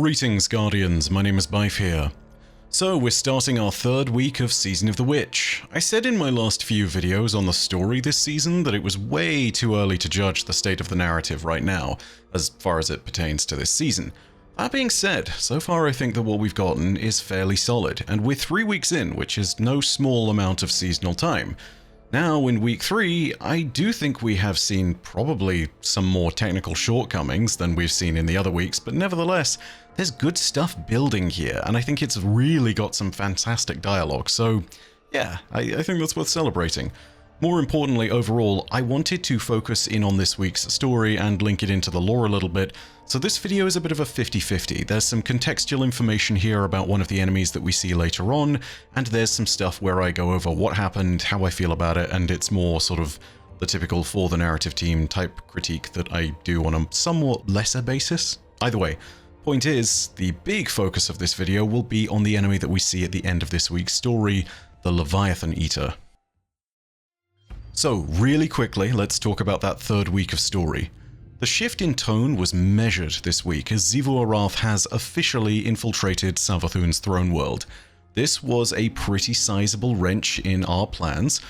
Greetings, Guardians, my name is Bife here. So, we're starting our third week of Season of the Witch. I said in my last few videos on the story this season that it was way too early to judge the state of the narrative right now, as far as it pertains to this season. That being said, so far I think that what we've gotten is fairly solid, and we're 3 weeks in, which is no small amount of seasonal time. Now, in week 3, I do think we have seen probably some more technical shortcomings than we've seen in the other weeks, but nevertheless, there's good stuff building here, and I think it's really got some fantastic dialogue, so yeah, I think that's worth celebrating. More importantly, overall, I wanted to focus in on this week's story and link it into the lore a little bit, so this video is a bit of a 50-50. There's some contextual information here about one of the enemies that we see later on, and there's some stuff where I go over what happened, how I feel about it, and it's more sort of the typical for the narrative team type critique that I do on a somewhat lesser basis. Either way, point is, the big focus of this video will be on the enemy that we see at the end of this week's story, the Leviathan Eater. So, really quickly, let's talk about that third week of story. The shift in tone was measured this week as Xivu Arath has officially infiltrated Savathun's throne world. This was a pretty sizable wrench in our plans,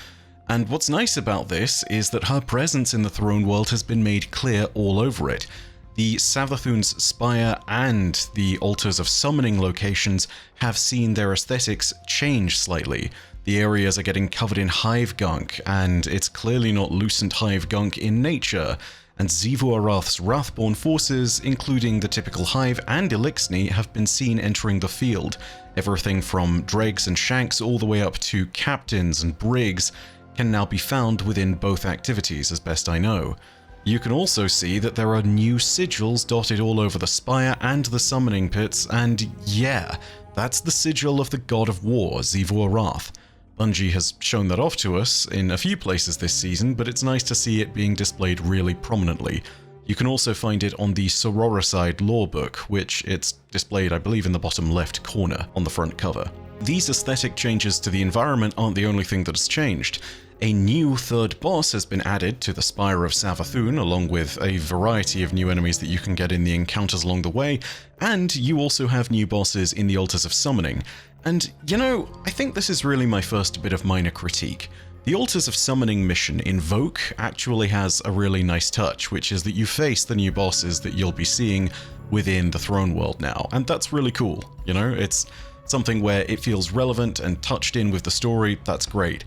and what's nice about this is that her presence in the throne world has been made clear all over it. The Savathun's spire and the altars of summoning locations have seen their aesthetics change slightly. The areas are getting covered in hive gunk, and it's clearly not lucent hive gunk in nature, and Xivu Arath's Wrathborn forces, including the typical hive and Eliksni, have been seen entering the field. Everything from dregs and shanks all the way up to captains and brigs can now be found within both activities, as best I know. You can also see that there are new sigils dotted all over the spire and the summoning pits, and yeah, that's the sigil of the God of War, Xivu Arath. Bungie has shown that off to us in a few places this season, but it's nice to see it being displayed really prominently. You can also find it on the Sororicide lore book, which it's displayed, I believe, in the bottom left corner on the front cover. These aesthetic changes to the environment aren't the only thing that has changed. A new third boss has been added to the Spire of Savathun, along with a variety of new enemies that you can get in the encounters along the way, and you also have new bosses in the Altars of Summoning. And, you know, I think this is really my first bit of minor critique. The Altars of Summoning mission, Invoke, actually has a really nice touch, which is that you face the new bosses that you'll be seeing within the Throne World now, and that's really cool, you know? It's something where it feels relevant and touched in with the story, that's great.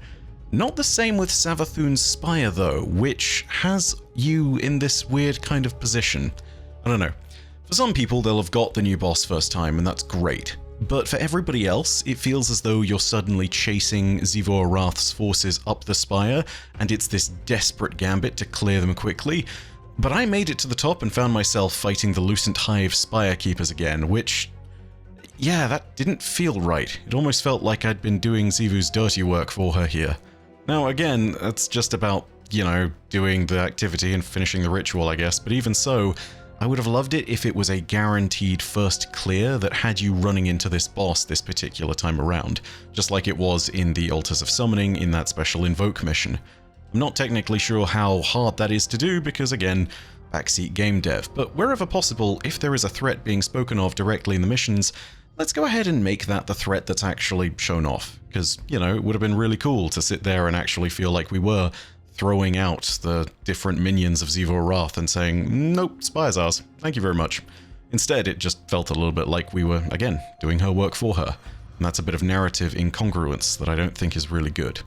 Not the same with Savathun's Spire though, which has you in this weird kind of position. I don't know. For some people, they'll have got the new boss first time, and that's great. But for everybody else, it feels as though you're suddenly chasing Xivu Arath's forces up the spire, and it's this desperate gambit to clear them quickly. But I made it to the top and found myself fighting the Lucent Hive Spire Keepers again, which, yeah, that didn't feel right. It almost felt like I'd been doing Xivu's dirty work for her here. Now again, that's just about, you know, doing the activity and finishing the ritual, I guess, but even so, I would have loved it if it was a guaranteed first clear that had you running into this boss this particular time around, just like it was in the Altars of Summoning in that special Invoke mission. I'm not technically sure how hard that is to do because, again, backseat game dev, but wherever possible, if there is a threat being spoken of directly in the missions, let's go ahead and make that the threat that's actually shown off, because, you know, it would have been really cool to sit there and actually feel like we were throwing out the different minions of Xivu Arath and saying, nope, spire's ours, thank you very much. Instead, it just felt a little bit like we were, again, doing her work for her, and that's a bit of narrative incongruence that I don't think is really good.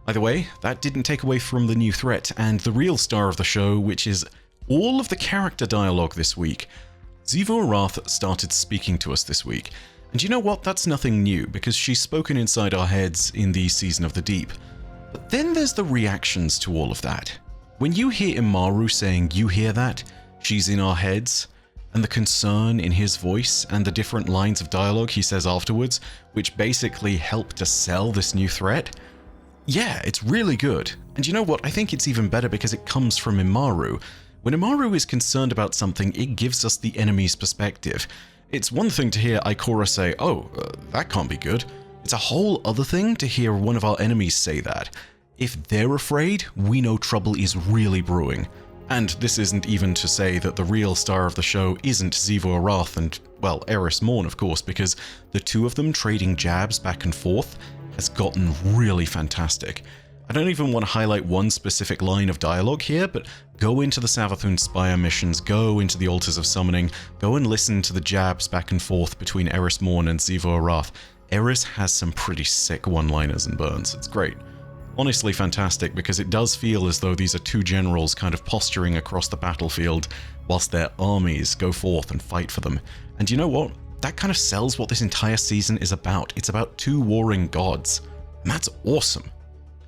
Either way, that didn't take away from the new threat and the real star of the show, which is all of the character dialogue this week. Xivu Arath started speaking to us this week, and you know what, that's nothing new, because she's spoken inside our heads in the Season of the Deep. But then there's the reactions to all of that. When you hear Immaru saying, you hear that? She's in our heads, and the concern in his voice, and the different lines of dialogue he says afterwards, which basically help to sell this new threat, yeah, it's really good. And you know what, I think it's even better because it comes from Immaru. When Immaru is concerned about something, it gives us the enemy's perspective. It's one thing to hear Ikora say, oh, that can't be good. It's a whole other thing to hear one of our enemies say that. If they're afraid, we know trouble is really brewing. And this isn't even to say that the real star of the show isn't Xivu Arath and, well, Eris Morn, of course, because the two of them trading jabs back and forth has gotten really fantastic. I don't even want to highlight one specific line of dialogue here, but go into the Savathûn Spire missions, go into the Altars of Summoning, go and listen to the jabs back and forth between Eris Morn and Xivu Arath. Eris has some pretty sick one-liners and burns. It's great. Honestly fantastic, because it does feel as though these are two generals kind of posturing across the battlefield whilst their armies go forth and fight for them. And you know what? That kind of sells what this entire season is about. It's about two warring gods. And that's awesome.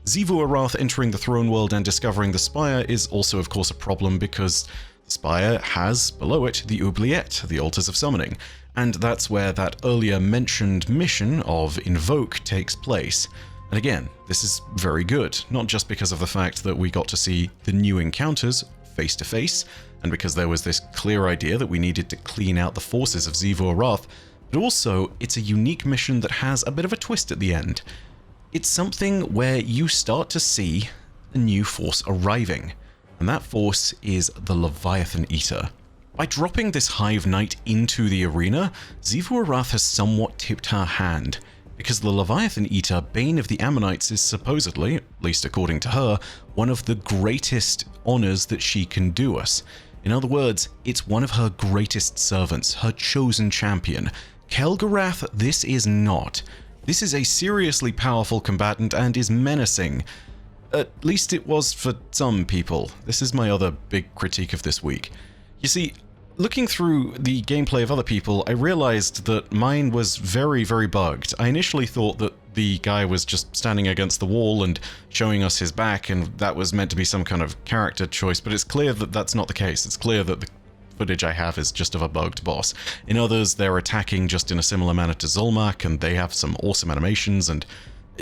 Xivu Arath entering the throne world and discovering the Spire is also of course a problem, because the Spire has below it the Oubliette, the Altars of Summoning, and that's where that earlier mentioned mission of Invoke takes place. And again, this is very good, not just because of the fact that we got to see the new encounters face to face, and because there was this clear idea that we needed to clean out the forces of Xivu Arath, but also it's a unique mission that has a bit of a twist at the end. It's something where you start to see a new force arriving, and that force is the Leviathan Eater. By dropping this Hive Knight into the arena, Xivu Arath has somewhat tipped her hand, because the Leviathan Eater, Bane of the Ammonites, is supposedly, at least according to her, one of the greatest honors that she can do us. In other words, it's one of her greatest servants, her chosen champion. Kel'Garath, this is not. This is a seriously powerful combatant and is menacing. At least it was for some people. This is my other big critique of this week. You see, looking through the gameplay of other people, I realized that mine was very, very bugged. I initially thought that the guy was just standing against the wall and showing us his back, and that was meant to be some kind of character choice, but it's clear that that's not the case. It's clear that the footage I have is just of a bugged boss. In others, they're attacking just in a similar manner to Zulmak, and they have some awesome animations, and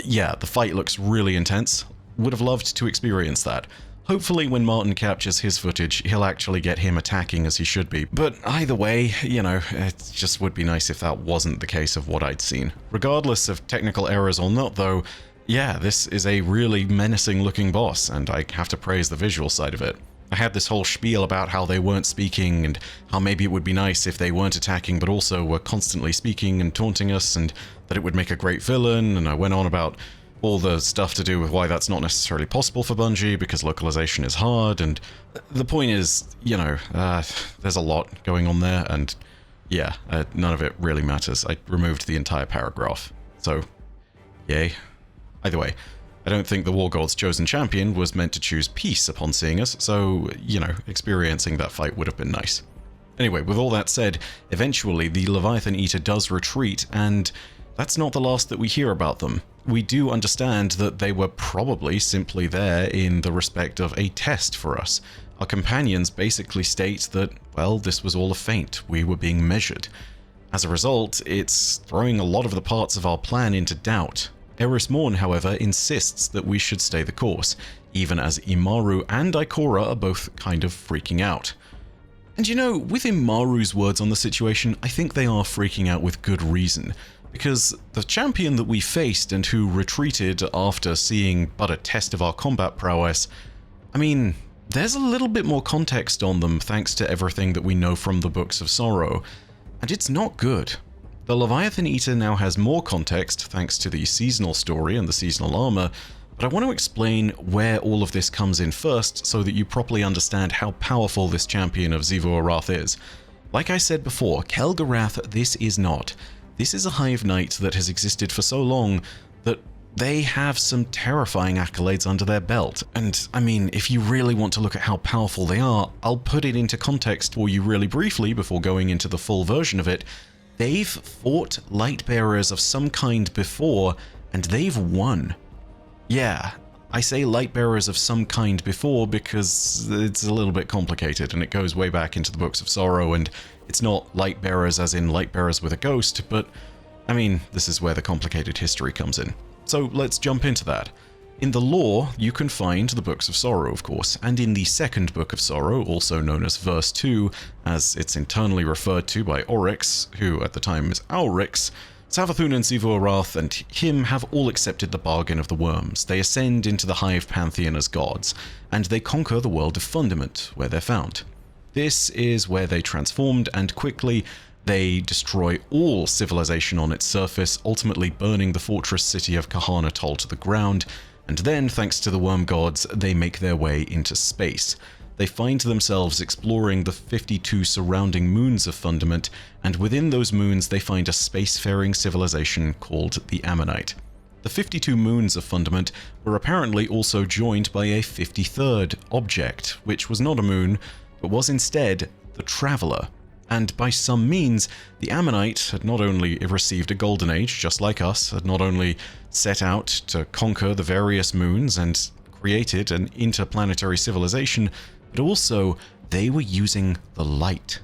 yeah, the fight looks really intense. Would have loved to experience that. Hopefully when Martin captures his footage, he'll actually get him attacking as he should be. But either way, you know, it just would be nice if that wasn't the case of what I'd seen. Regardless of technical errors or not though, yeah, this is a really menacing looking boss, and I have to praise the visual side of it. I had this whole spiel about how they weren't speaking, and how maybe it would be nice if they weren't attacking but also were constantly speaking and taunting us, and that it would make a great villain, and I went on about all the stuff to do with why that's not necessarily possible for Bungie, because localization is hard, and the point is, you know, there's a lot going on there, and yeah, none of it really matters. I removed the entire paragraph, so yay. Either way, I don't think the War God's chosen champion was meant to choose peace upon seeing us, so, you know, experiencing that fight would have been nice. Anyway, with all that said, eventually the Leviathan Eater does retreat, and that's not the last that we hear about them. We do understand that they were probably simply there in the respect of a test for us. Our companions basically state that, well, this was all a feint, we were being measured. As a result, it's throwing a lot of the parts of our plan into doubt. Eris Morn, however, insists that we should stay the course, even as Imaru and Ikora are both kind of freaking out. And you know, with Imaru's words on the situation, I think they are freaking out with good reason. Because the champion that we faced and who retreated after seeing but a test of our combat prowess, I mean, there's a little bit more context on them thanks to everything that we know from the Books of Sorrow, and it's not good. The Leviathan Eater now has more context thanks to the seasonal story and the seasonal armor, but I want to explain where all of this comes in first so that you properly understand how powerful this champion of Xivu Arath is. Like I said before, Kel'Garath, this is not. This is a Hive Knight that has existed for so long that they have some terrifying accolades under their belt. And I mean, if you really want to look at how powerful they are, I'll put it into context for you really briefly before going into the full version of it. They've fought Lightbearers of some kind before, and they've won. Yeah, I say Lightbearers of some kind before because it's a little bit complicated and it goes way back into the Books of Sorrow, and it's not Lightbearers as in Lightbearers with a ghost, but I mean, this is where the complicated history comes in. So let's jump into that. In the lore, you can find the Books of Sorrow, of course, and in the second Book of Sorrow, also known as Verse 2, as it's internally referred to by Oryx, who at the time is Aurix, Savathûn and Xivu Arath and him have all accepted the bargain of the worms. They ascend into the Hive pantheon as gods, and they conquer the world of Fundament, where they're found. This is where they transformed, and quickly they destroy all civilization on its surface, ultimately burning the fortress city of Kahana Tol to the ground, and then, thanks to the worm gods, they make their way into space. They find themselves exploring the 52 surrounding moons of Fundament, and within those moons they find a spacefaring civilization called the Ammonite. The 52 moons of Fundament were apparently also joined by a 53rd object, which was not a moon, but was instead the Traveler. And by some means, the Ammonite had not only received a golden age, just like us, had not only set out to conquer the various moons and created an interplanetary civilization, but also they were using the light.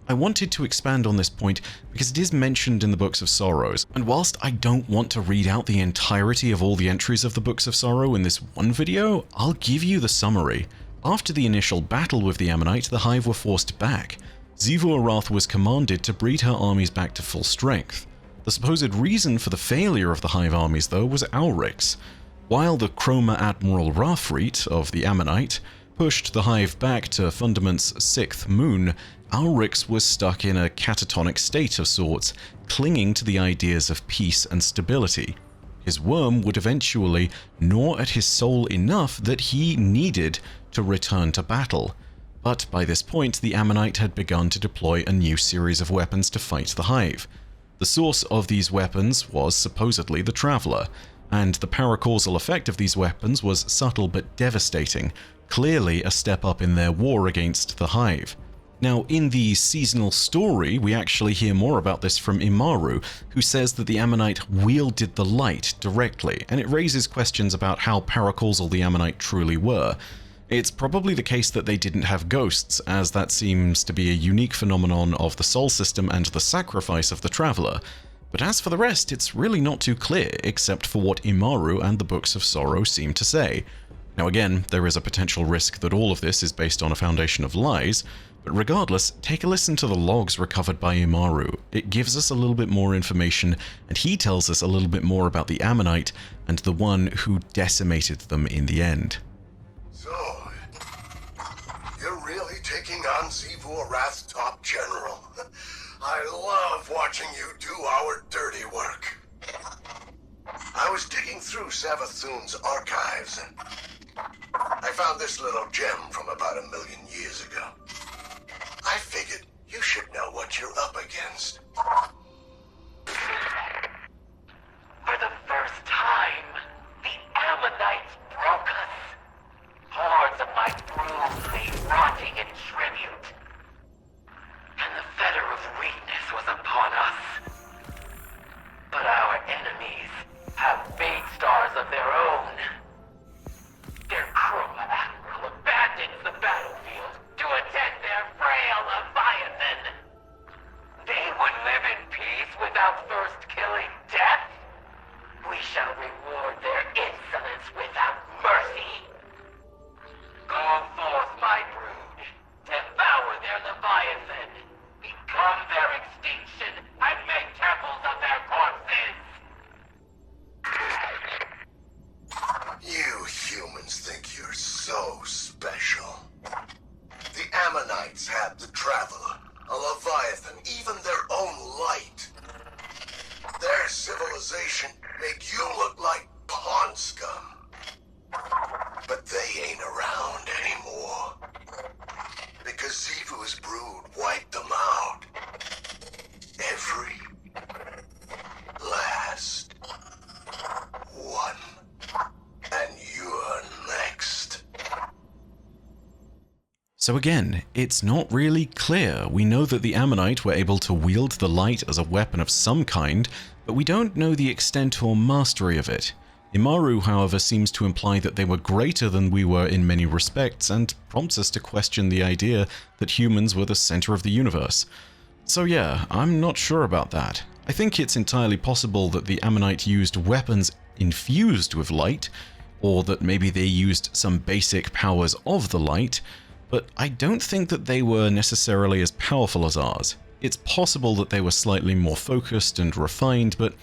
I wanted to expand on this point because it is mentioned in the Books of Sorrows, and whilst I don't want to read out the entirety of all the entries of the Books of Sorrow in this one video, I'll give you the summary. After the initial battle with the Ammonite, the Hive were forced back. Xivu Arath was commanded to breed her armies back to full strength. The supposed reason for the failure of the Hive armies, though, was Alrix. While the Chroma Admiral Rafrit of the Ammonite pushed the Hive back to Fundament's 6th moon, Alrix was stuck in a catatonic state of sorts, clinging to the ideas of peace and stability. His worm would eventually gnaw at his soul enough that he needed to return to battle. But by this point, the Ammonite had begun to deploy a new series of weapons to fight the Hive. The source of these weapons was supposedly the Traveler, and the paracausal effect of these weapons was subtle but devastating, clearly a step up in their war against the Hive. Now, in the seasonal story, we actually hear more about this from Immaru, who says that the Ammonite wielded the light directly, and it raises questions about how paracausal the Ammonite truly were. It's probably the case that they didn't have ghosts, as that seems to be a unique phenomenon of the Sol system and the sacrifice of the Traveler. But as for the rest, it's really not too clear, except for what Immaru and the Books of Sorrow seem to say. Now again, there is a potential risk that all of this is based on a foundation of lies, but regardless, take a listen to the logs recovered by Immaru. It gives us a little bit more information, and he tells us a little bit more about the Ammonite and the one who decimated them in the end. So, you're really taking on Xivu Arath's top general. I love watching you do our dirty work. I was digging through Savathûn's archives, and I found this little gem from about 1 million years ago. I figured you should know what you're up against. For the first time, the Ammonites broke us. Hordes of my brood lay rotting in tribute. And the fetter of weakness was upon us. But our enemies have made stars of their own. Their Chroma Admiral abandons the battlefield to attend their frail Leviathan. They would live in peace without first killing death. We shall reward their insolence without mercy. Go forth, my brood. Devour their Leviathan. Become their extinction and make temples of their corpses. You humans think you're so special. The Ammonites had the Traveler, a Leviathan, even their own light. Their civilization made you look like pond scum. But they ain't around anymore. Because Xivu's brood wiped them out. Every last one. And you're next. So again, it's not really clear. We know that the Ammonite were able to wield the light as a weapon of some kind, but we don't know the extent or mastery of it. Immaru, however, seems to imply that they were greater than we were in many respects, and prompts us to question the idea that humans were the center of the universe. So yeah, I'm not sure about that. I think it's entirely possible that the Ammonite used weapons infused with light, or that maybe they used some basic powers of the light, but I don't think that they were necessarily as powerful as ours. It's possible that they were slightly more focused and refined, but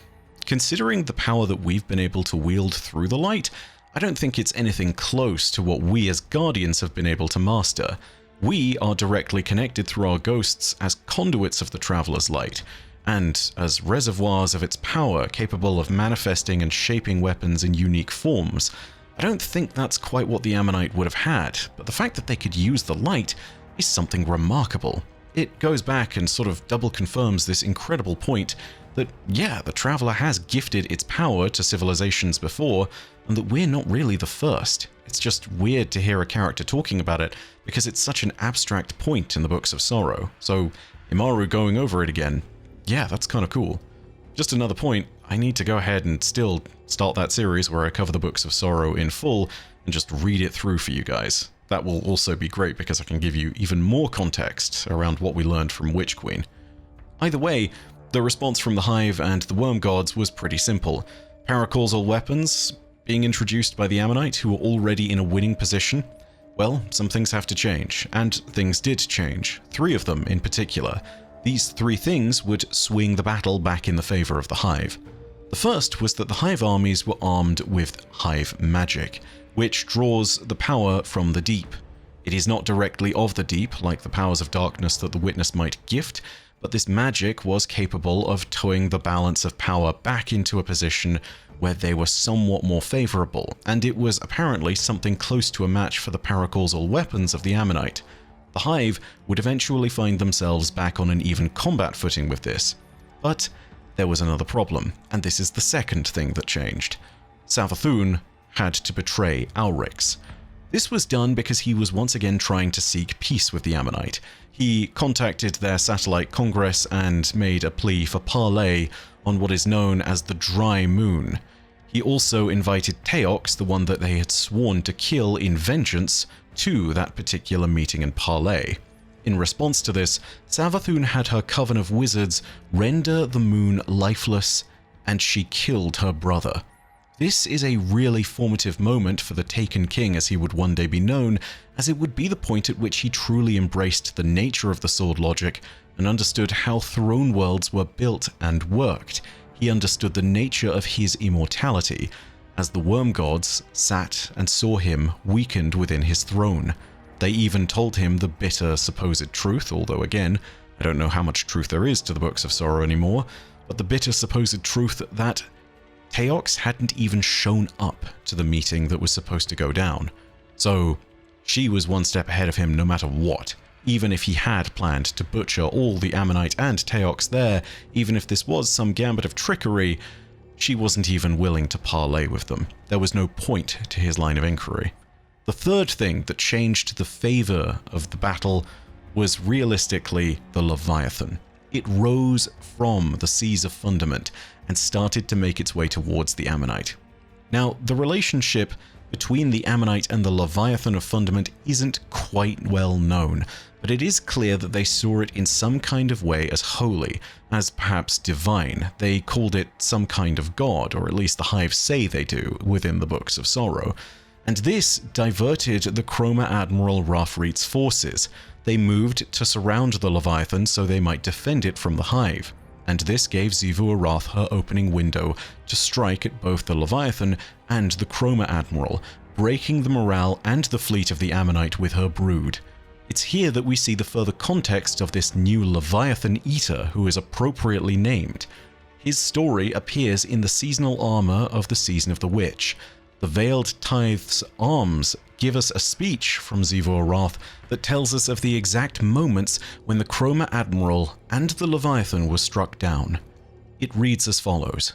considering the power that we've been able to wield through the light, I don't think it's anything close to what we as Guardians have been able to master. We are directly connected through our ghosts as conduits of the Traveler's light, and as reservoirs of its power capable of manifesting and shaping weapons in unique forms. I don't think that's quite what the Ammonite would have had, but the fact that they could use the light is something remarkable. It goes back and sort of double confirms this incredible point that, yeah, the Traveler has gifted its power to civilizations before, and that we're not really the first. It's just weird to hear a character talking about it because it's such an abstract point in the Books of Sorrow. So Immaru going over it again, yeah, that's kind of cool. Just another point, I need to go ahead and still start that series where I cover the Books of Sorrow in full and just read it through for you guys. That will also be great because I can give you even more context around what we learned from Witch Queen. Either way, the response from the Hive and the Worm Gods was pretty simple. Paracausal weapons being introduced by the Ammonite, who were already in a winning position. Well, some things have to change, and things did change. 3 of them in particular. These 3 things would swing the battle back in the favor of the Hive. The first was that the Hive armies were armed with Hive magic, which draws the power from the deep. It is not directly of the deep, like the powers of darkness that the Witness might gift, but this magic was capable of towing the balance of power back into a position where they were somewhat more favorable, and it was apparently something close to a match for the paracausal weapons of the Ammonite. The Hive would eventually find themselves back on an even combat footing with this. But there was another problem, and this is the second thing that changed. Savathun had to betray Alrix. This was done because he was once again trying to seek peace with the Ammonite. He contacted their satellite Congress and made a plea for parley on what is known as the Dry Moon. He also invited Teox, the one that they had sworn to kill in vengeance, to that particular meeting and parley. In response to this, Savathun had her coven of wizards render the moon lifeless, and she killed her brother. This is a really formative moment for the Taken King, as he would one day be known, as it would be the point at which he truly embraced the nature of the sword logic and understood how throne worlds were built and worked. He understood the nature of his immortality, as the Worm Gods sat and saw him weakened within his throne. They even told him the bitter supposed truth, although again, I don't know how much truth there is to the Books of Sorrow anymore, but the bitter supposed truth that Teox hadn't even shown up to the meeting that was supposed to go down. So she was one step ahead of him no matter what. Even if he had planned to butcher all the Ammonite and Teox there, even if this was some gambit of trickery, she wasn't even willing to parley with them. There was no point to his line of inquiry. The third thing that changed the favor of the battle was realistically the Leviathan. It rose from the seas of Fundament and started to make its way towards the Ammonite. Now, the relationship between the Ammonite and the Leviathan of Fundament isn't quite well known, but it is clear that they saw it in some kind of way as holy, as perhaps divine. They called it some kind of god, or at least the Hive say they do within the Books of Sorrow. And this diverted the Chroma Admiral Rafrit's forces. They moved to surround the Leviathan so they might defend it from the Hive. And this gave Xivu Arath her opening window to strike at both the Leviathan and the Chroma Admiral, breaking the morale and the fleet of the Ammonite with her brood. It's here that we see the further context of this new Leviathan Eater who is appropriately named. His story appears in the seasonal armor of the Season of the Witch. The Veiled Tithe's arms give us a speech from Xivu Arath that tells us of the exact moments when the Chroma Admiral and the Leviathan were struck down. It reads as follows.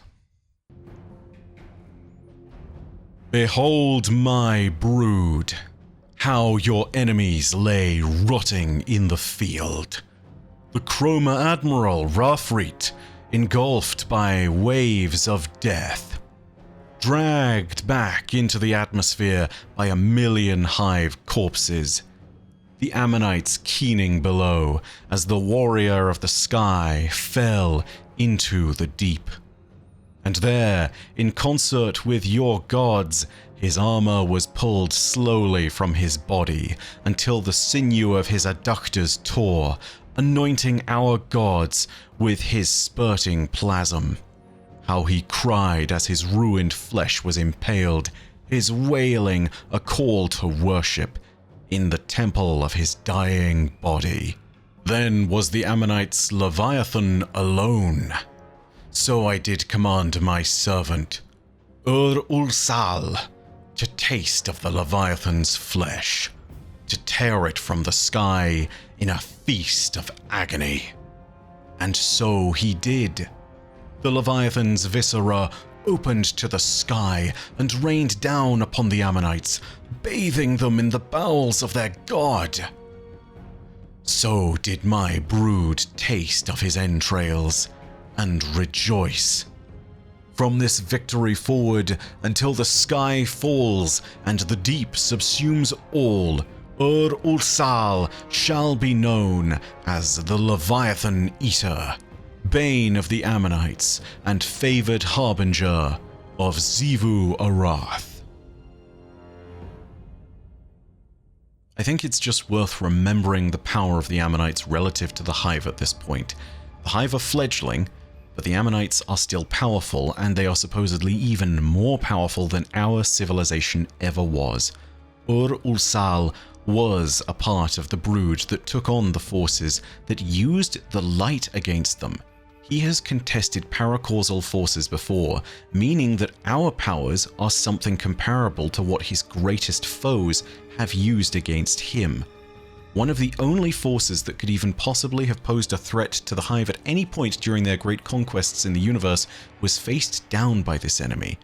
Behold my brood, how your enemies lay rotting in the field. The Chroma Admiral Rafrit, engulfed by waves of death, dragged back into the atmosphere by 1,000,000 Hive corpses. The Ammonites keening below as the warrior of the sky fell into the deep. And there, in concert with your gods, his armor was pulled slowly from his body until the sinew of his adductors tore, anointing our gods with his spurting plasm. How he cried as his ruined flesh was impaled, his wailing a call to worship in the temple of his dying body. Then was the Ammonites' Leviathan alone. So I did command my servant, Ur-Ulsal, to taste of the Leviathan's flesh, to tear it from the sky in a feast of agony. And so he did. The Leviathan's viscera opened to the sky and rained down upon the Ammonites, bathing them in the bowels of their god. So did my brood taste of his entrails and rejoice. From this victory forward until the sky falls and the deep subsumes all, Ur-Ulsal shall be known as the Leviathan Eater, bane of the Ammonites and favored harbinger of Xivu Arath. I think it's just worth remembering the power of the Ammonites relative to the Hive at this point. The Hive are fledgling, but the Ammonites are still powerful, and they are supposedly even more powerful than our civilization ever was. Ur-Ulsal was a part of the brood that took on the forces that used the light against them. He has contested paracausal forces before, meaning that our powers are something comparable to what his greatest foes have used against him. One of the only forces that could even possibly have posed a threat to the Hive at any point during their great conquests in the universe was faced down by this enemy.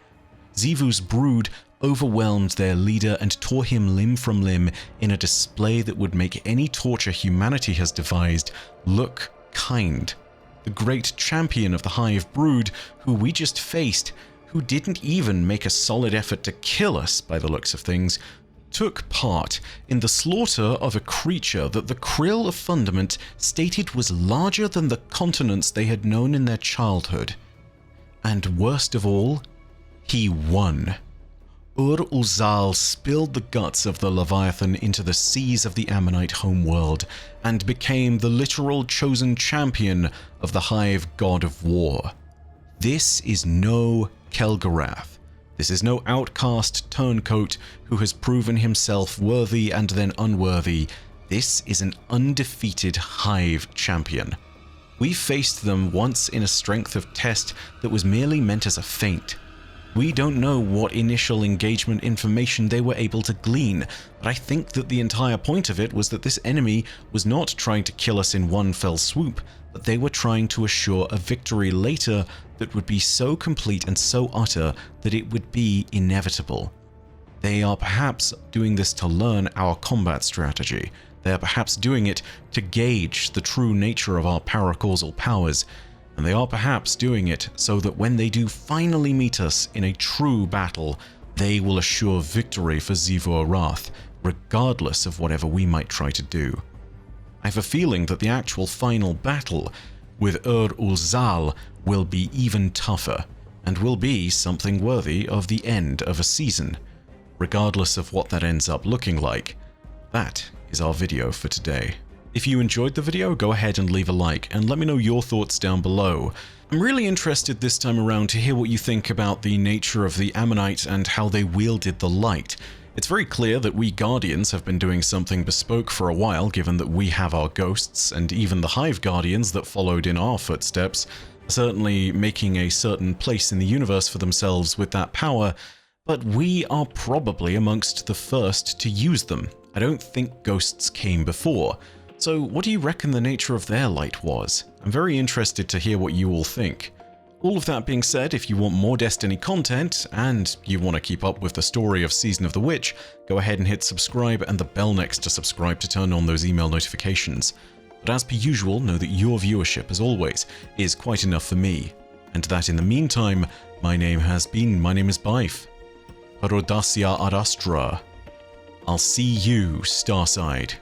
Xivu's brood overwhelmed their leader and tore him limb from limb in a display that would make any torture humanity has devised look kind. The great champion of the Hive brood, who we just faced, who didn't even make a solid effort to kill us by the looks of things, took part in the slaughter of a creature that the Krill of Fundament stated was larger than the continents they had known in their childhood. And worst of all, he won. Ur-Ulsal spilled the guts of the Leviathan into the seas of the Ammonite homeworld and became the literal chosen champion of the Hive god of war. This is no Kel'Garath. This is no outcast turncoat who has proven himself worthy and then unworthy. This is an undefeated Hive champion. We faced them once in a strength of test that was merely meant as a feint. We don't know what initial engagement information they were able to glean, but I think that the entire point of it was that this enemy was not trying to kill us in one fell swoop, but they were trying to assure a victory later that would be so complete and so utter that it would be inevitable. They are perhaps doing this to learn our combat strategy. They are perhaps doing it to gauge the true nature of our paracausal powers, and they are perhaps doing it so that when they do finally meet us in a true battle, they will assure victory for Xivu Arath, regardless of whatever we might try to do. I have a feeling that the actual final battle with Ur-Ulsal will be even tougher, and will be something worthy of the end of a season. Regardless of what that ends up looking like, that is our video for today. If you enjoyed the video, go ahead and leave a like, and let me know your thoughts down below. I'm really interested this time around to hear what you think about the nature of the Ammonite and how they wielded the light. It's very clear that we Guardians have been doing something bespoke for a while, given that we have our ghosts, and even the Hive Guardians that followed in our footsteps are certainly making a certain place in the universe for themselves with that power, but we are probably amongst the first to use them. I don't think ghosts came before. So what do you reckon the nature of their light was? I'm very interested to hear what you all think. All of that being said, if you want more Destiny content, and you want to keep up with the story of Season of the Witch, go ahead and hit subscribe and the bell next to subscribe to turn on those email notifications. But as per usual, know that your viewership, as always, is quite enough for me, and that in the meantime, my name is Bife. Parodacia ad Astra. I'll see you, Starside.